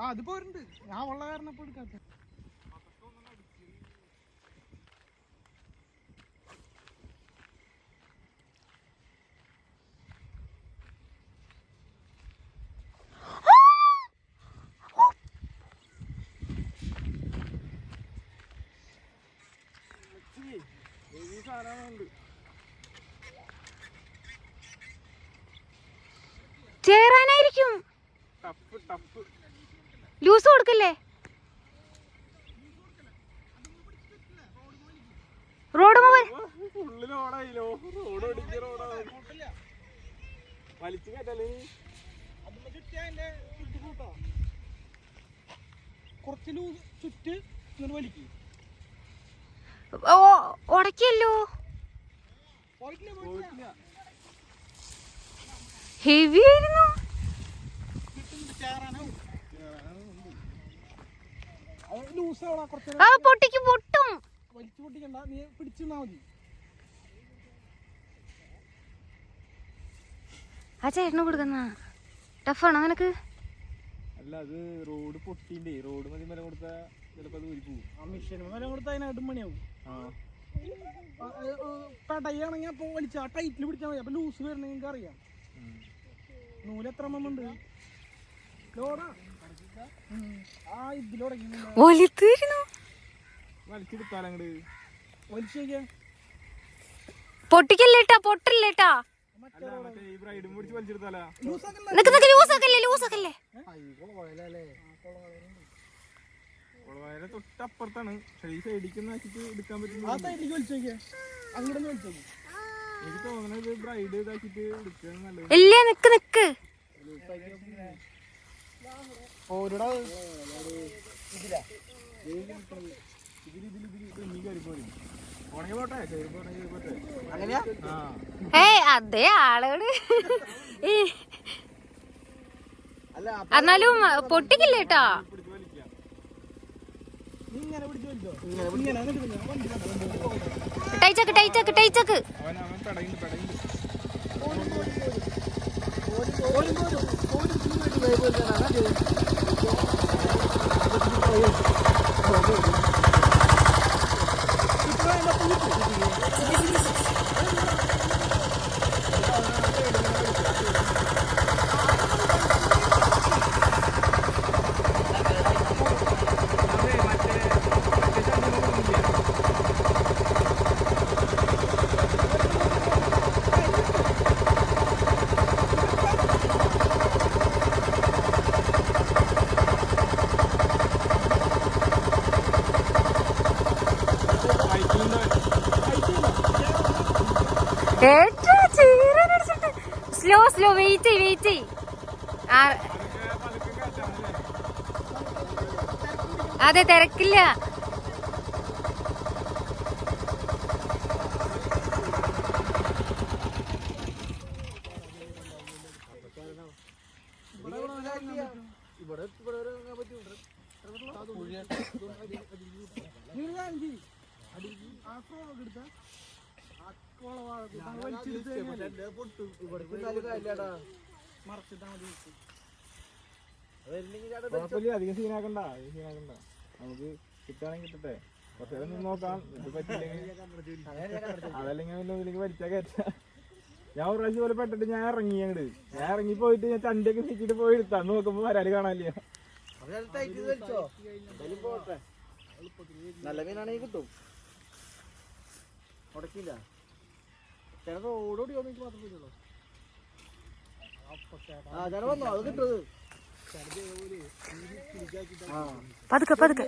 അത് പോരുണ്ട്. ഞാൻ ഉള്ള കാരണം ഇപ്പൊ എടുക്കാത്ത. ചേരാനായിരിക്കും. ലൂസ് കൊടുക്കല്ലേ? റോഡ് കുറച്ച് ലൂസ് ചുറ്റ് വലിക്കും. ഉടക്കല്ലോ. ഹെവി ആയിരുന്നു. പൊട്ടിക്ക് പൊട്ടും. വലിച്ചു പൊട്ടിക്കണ്ട, നീ പിടിച്ചിരുന്നാ മതി. ആ ചേട്ടന് കൊടുക്കുന്ന ടഫാണോ നിനക്ക്? അല്ല, അത് റോഡ് പൊട്ടിണ്ടേ. റോഡ് മതി മരം കൊടുത്താ ചിലപ്പോ അത് ഊരി പോകും. ആ മിഷൻ മരം കൊടുത്താൽ അതിനായിട്ട് മണിയാവും. പെടയാണെങ്കിൽ അപ്പൊ വലിച്ച ആ ടൈറ്റിൽ പിടിച്ചാൽ മതി. അപ്പൊ ലൂസ് വരണമെങ്കിൽ നിങ്ങൾക്ക് അറിയാം. നൂല് എത്ര ഉണ്ട്? ലോഡാ ആ ഇതിലോടങ്ങി വലിച്ചെടുത്താലങ്ങട് വലിച്ചേക്കാ. പൊട്ടിക്കല്ലേട്ടാ, പൊട്ടില്ലേട്ടാ. തൊട്ടപ്പുറത്താണ്. എടുക്കാൻ പറ്റും. എനിക്ക് തോന്നണത് ബ്രൈഡ് ഇതാക്കിട്ട് എടുക്കാൻ നല്ലത്. ഇല്ലേ, നിക്ക് നിക്ക്. അതേ ആളോട് എന്നാലും പൊട്ടിക്കില്ലേട്ടാ. ടൈച്ചക്ക് ടൈച്ചക്ക് ടൈച്ചക്ക്. Slow slow wait wait. അതെ, തിരക്കില്ല. അധികം സീനാക്കണ്ട. നമുക്ക് കിട്ടുകയാണെങ്കിൽ കിട്ടട്ടെ. കുറച്ചേരം നോക്കാം. ഇത് പറ്റില്ലെങ്കിൽ അതല്ലെങ്കിൽ ഇതിലേക്ക് വലിച്ചാൽ കയറ്റാ. ഞാൻ ഒരു പ്രാവശ്യം പോലെ പെട്ടിട്ട് ഞാൻ ഇറങ്ങി. ഞാൻ ഇറങ്ങി പോയിട്ട് ഞാൻ ചണ്ടിയൊക്കെ നീക്കിട്ട് പോയി എടുത്താ. നോക്കുമ്പോ വരാല് കാണാനില്ല. നല്ല മീനാണെങ്കിൽ കിട്ടും. ഉടക്കില്ല. ചിലപ്പോ ഓടോടി വന്നെങ്കിൽ മാത്രം പോയിട്ടുള്ളൂ. പതുക്കെ പതുക്കെ.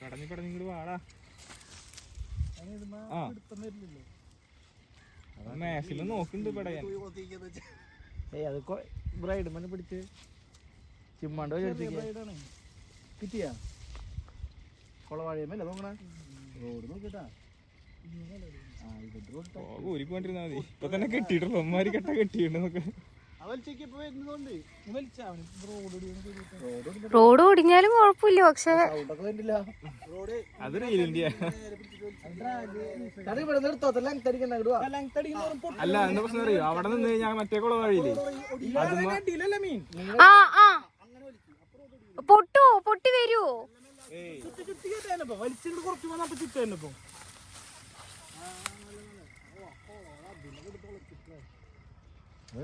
പടഞ്ഞിങ്ങോട്ട് വാടാ. മേശില് നോക്കുന്നുണ്ട് പടയാൻ. അതൊക്കെ ബ്രൈഡ് മനെ പിടിച്ച് ചിമ്മാണ്ടോ കിട്ടിയാ കൊളവാഴിയമ്മല്ലേ നോക്കണേ. റോഡ് നോക്കിട്ടാ ഊരിപ്പോണ്ടിരുന്നാ മതി. ഇപ്പൊ തന്നെ കെട്ടിയിട്ടുള്ളൂ. അമ്മമാര് കെട്ടിയിട്ടുണ്ട് നോക്ക്. റോഡ് ഓടിഞ്ഞാലും കുഴപ്പമില്ല, പക്ഷെ അത് റീലിന്റെ അല്ല. എന്താ പ്രശ്നം അറിയോ, അവിടെ നിന്ന് കഴിഞ്ഞാൽ മറ്റേ കുള വഴിയില്ലേ ആ ആ പൊട്ടി വരുവോ? വലിച്ചിട്ട് കുറച്ച് വന്നപ്പോ ചുറ്റ തന്നെ ഇപ്പൊ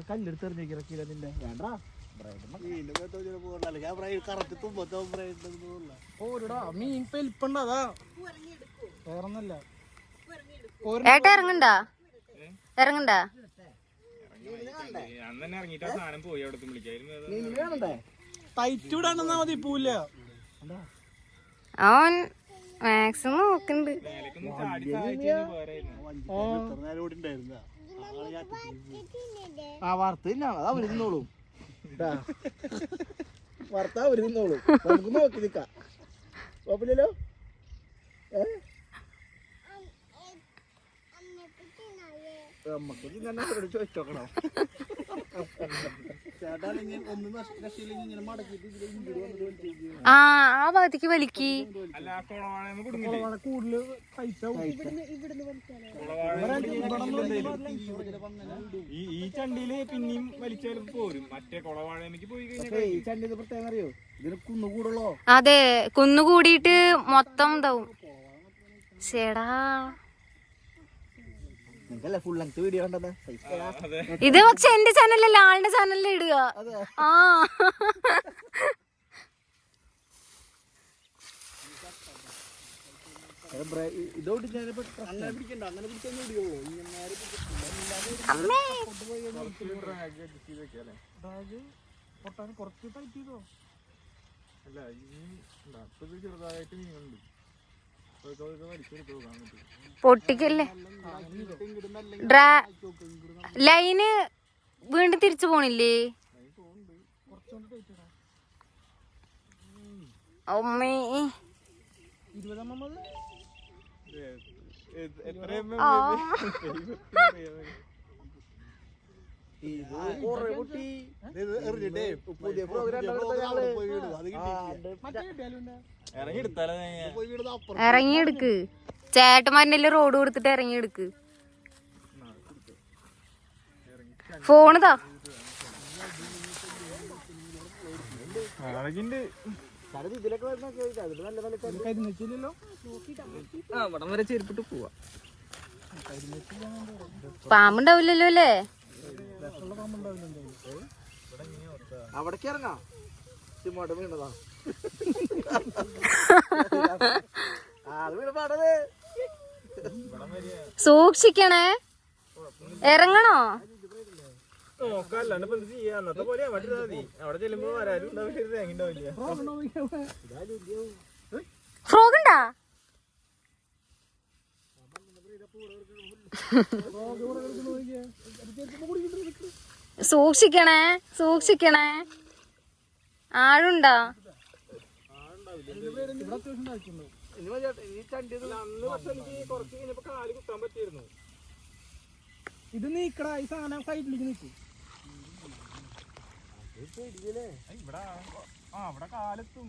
കല്ലെടുത്തെറിഞ്ഞിറക്കില്ല നിന്റെ വേണ്ടാ ഓരടാ മീൻ പെൽപ്പണ്ടതാ വേറൊന്നല്ല. ഏട്ടാ ഇറങ്ങണ്ട അന്ന് തന്നെ ഇറങ്ങിട്ട് ആ സാധനം പോയി അവിടെ വിളിക്കായിരുന്നു. ടൈറ്റ് വിടാണെന്നാ മതി പൂല്ല. അവൻ മാക്സിമം നോക്കണ്ട്. ആ വാർത്ത തന്നെയാണ്, അത് അവര് തിന്നോളൂ. വാർത്ത അവര് തിന്നോളൂ, നമുക്ക് നോക്കി നിക്കാം. കുഴപ്പമില്ലല്ലോ. നമുക്ക് തന്നെ അവരോട് ചോദിച്ചോക്കണോ? ആ ഭാഗത്തേക്ക് വലിക്ക്. കൂടുതല് പൈസ ഈ ചണ്ടിയില് പിന്നെയും വലിച്ചാലും പോരും. മറ്റേ കുളവാഴക്ക് പോയി കഴിഞ്ഞാൽ ഈ ചണ്ടി പ്രത്യേകം അറിയോ, ഇതിന് കുന്നുകൂടുള്ളോ. അതെ, കുന്നുകൂടിയിട്ട് മൊത്തം ഇതാവും. ചേടാ ഫുൾ ലെങ്ത് വീഡിയോ കണ്ടത്. ഇത് പക്ഷെ എന്റെ ചാനലല്ല, ആളുടെ ചാനലിൽ ഇടുക. ആ കുറച്ച് ടൈറ്റ് ചെയ്തോ. അല്ല ചെറുതായിട്ട് നീങ്ങുന്നുണ്ട്. പൊട്ടിക്കല്ലേ. ലൈന് വീണ്ടും തിരിച്ചു പോണില്ലേ? അമ്മേ ഇറങ്ങിയെടുക്ക്. ചേട്ടന്മാരനെല്ലാം റോഡ് കൊടുത്തിട്ട് ഇറങ്ങിയെടുക്ക്. ഫോണിതാ. ചെരുപ്പിട്ട് പോവാ. പാമ്പുണ്ടാവില്ലല്ലോ അല്ലേ? അവിടേക്ക് ഇറങ്ങാം. ചിമ്മോട്ട് വീണതാ. സൂക്ഷിക്കണേ. ഇറങ്ങണോ? അന്നത്തെ പോലെ അവിടെ ചെല്ലുമ്പോ വരാനും ഉണ്ടാവില്ല, തേങ്ങ ഉണ്ടാവില്ല. ഫ്രോഗ് ഉണ്ടാ? സൂക്ഷിക്കണേ. ആഴുണ്ടാ? ഇത് നീക്കടാ, ഈ സാധനം സൈഡിലേക്ക് നീക്കും. ഇവിടെ കാലെത്തും.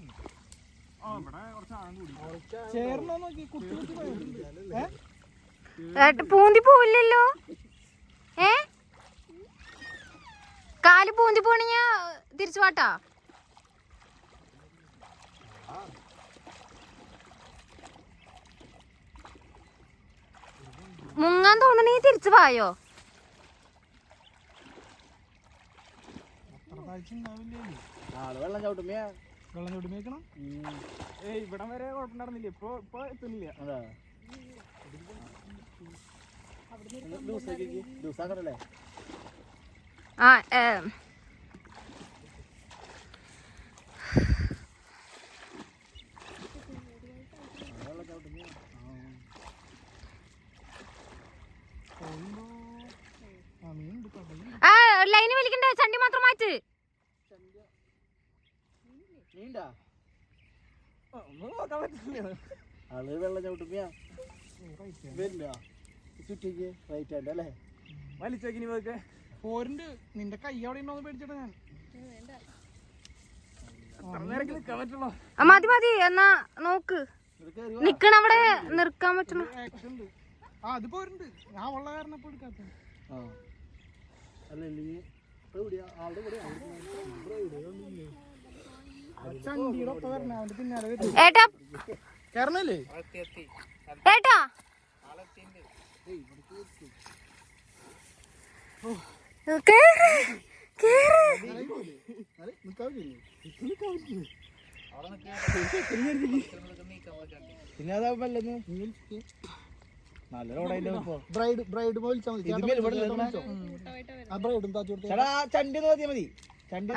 ചേർന്നോ നോക്കി കുത്തി പൂന്തി പോവില്ലല്ലോ. കാല് പൂന്തി പോണിഞ്ഞ തിരിച്ചു പാട്ടാ. മുങ്ങാൻ തോന്നണേ തിരിച്ചു പായോ. വെള്ളം ചവിട്ടുമ്പേക്കണം. ഇവിടം വരെ കുഴപ്പമുണ്ടായിരുന്നില്ല, ഇപ്പൊ എത്തുന്നില്ല. ആ ലൈന് വലിക്കണ്ടേ, ചണ്ടി മാത്രം മാറ്റ്. ആള് വെള്ളം ചവിട്ടുമ്പോ ചുറ്റിക്ക് റൈറ്റ് ഹാൻഡ് അല്ലേ വലിച്ചേക്കിനി പോരുണ്ട് നിന്റെ കൈ അവിടെ ഉണ്ടോന്ന് പേടിച്ചിട്ടാ ഞാൻ. മതി മതി എന്നാ നോക്ക് നിക്കണ അവിടെ നിർക്കാൻ പറ്റണ. ആക്ഷൻ ഉണ്ട്. ആ അത് പോരുണ്ട്. ഞാൻ ഉള്ള കാരണം ഇപ്പൊ എടുക്കാത്ത. ചണ്ടിയുടെ ഒപ്പം വരണേ അവന്റെ പിന്നാലെ വരും. ഏട്ടാ കേറണല്ലേ? ഏട്ടാ കേറ് കേറ്. പിന്നെ അതാവുമ്പോ നല്ല റോഡായിട്ട് ബ്രൈഡ് ബ്രൈഡ് വിളിച്ചാൽ മതി. ബ്രൈഡും ചണ്ടി നോക്കിയാൽ മതി.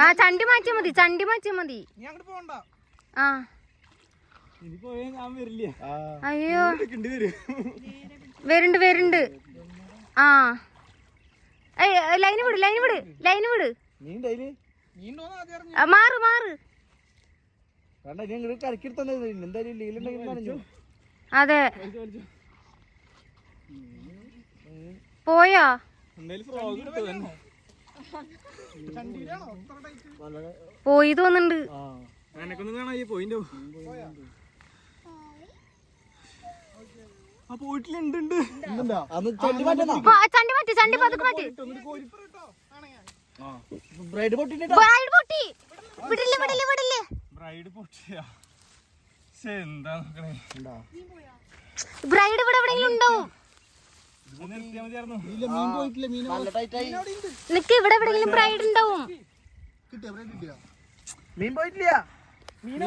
ആ ചണ്ടി മാറ്റിയാ മതി, ചണ്ടി മാറ്റിയാ മതി. നീ അങ്ങോട്ട് പോകണ്ട. ആ ഇനി പോയാ ഞാൻ വരില്ല. അയ്യോ വരുന്നുണ്ട് വരുന്നുണ്ട്. ആ ലൈന് വിട് ലൈന് വിട് ലൈന് വിട്. നീ ഡെയിലി നീ ഉണ്ടോന്ന് ആദ്യം അറിഞ്ഞു. മാറ് മാറ്. വേണ്ട നീ ഇങ്ങോട്ട് കരക്കിടുത്തന്നെ എന്തായാലും ലീലുണ്ടെങ്കിൽ പറഞ്ഞു. അതെ പോയാ ചണ്ടിയിലാണോ അത്ര ടൈറ്റ്? പോയി തോന്നുന്നുണ്ട്. എനക്കൊന്നും കാണാ പോയിന്റെ ആ പോയിട്ടില്ല. ചണ്ടി മാറ്റി ചണ്ടി പതുക്കെ മാറ്റി. ബ്രൈഡ് പൊട്ടിട്ട് ബ്രൈഡ് പൊട്ടി. വിടില്ല വിടില്ല വിടില്ല. ബ്രൈഡ് പൊട്ടിയാ എന്താ നോക്കണേ. ബ്രൈഡ് ഇവിടെ എവിടെയെങ്കിലും ഉണ്ടാവും. നിർത്തിയാ മതിയായിരുന്നു. മീൻ പോയിട്ടില്ല. മീൻ നല്ല ടൈറ്റായി. നിക്ക് ഇവിടെ എവിടെയെങ്കിലും ബ്രൈഡ് ഉണ്ടാവും. മീൻ പോയിട്ടില്ല. മീൻ